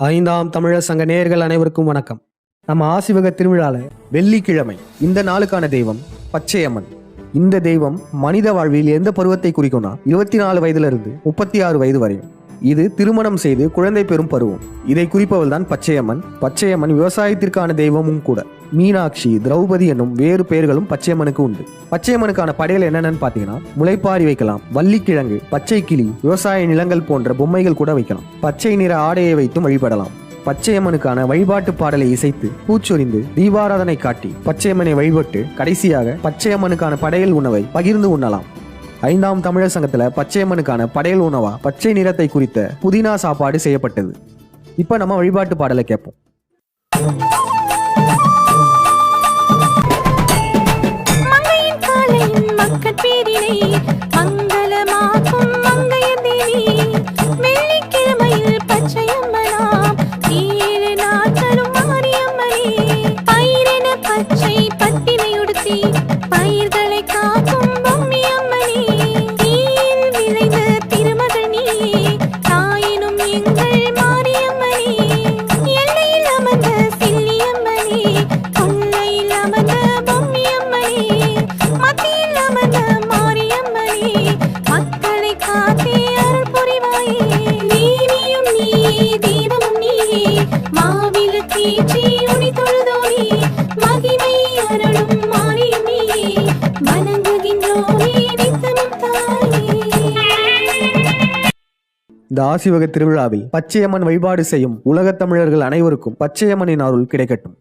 ஐந்தாம் தமிழர் சங்க நேயர்கள் அனைவருக்கும் வணக்கம். நம்ம ஆசிவக திருவிழால வெள்ளிக்கிழமை இந்த நாளுக்கான தெய்வம் பச்சையம்மன். இந்த தெய்வம் மனித வாழ்வில் எந்த பருவத்தை குறிக்கும்னா 24 வயதுல இருந்து 36 வயது வரையும். இது திருமணம் செய்து குழந்தை பெறும் பருவம். இதை குறிப்பவள் தான் பச்சையம்மன். பச்சையம்மன் விவசாயத்திற்கான தெய்வமும் கூட. மீனாட்சி, திரௌபதி என்னும் வேறு பெயர்களும் பச்சையம்மனுக்கு உண்டு. பச்சையம்மனுக்கான படையல் என்னென்னு பாத்தீங்கன்னா, முளைப்பாரி வைக்கலாம், வள்ளிக்கிழங்கு, பச்சை கிளி, விவசாய நிலங்கள் போன்ற பொம்மைகள் கூட வைக்கலாம். பச்சை நிற ஆடையை வைத்தும் வழிபடலாம். பச்சையம்மனுக்கான வழிபாட்டு பாடலை இசைத்து பூச்சொரிந்து தீபாராதனை காட்டி பச்சையம்மனை வழிபட்டு கடைசியாக பச்சையம்மனுக்கான படையல் உணவை பகிர்ந்து உண்ணலாம். ஐந்தாம் தமிழர் சங்கத்துல பச்சையம்மனுக்கான படையல் உணவா பச்சை நிறத்தை குறித்த புதினா சாப்பாடு செய்யப்பட்டது. இப்ப நம்ம வழிபாட்டு பாடலை கேட்போம். இந்த ஆசிவக திருவிழாவில் பச்சையம்மன் வழிபாடு செய்யும் உலகத் தமிழர்கள் அனைவருக்கும் பச்சையம்மனின் அருள் கிடைக்கட்டும்.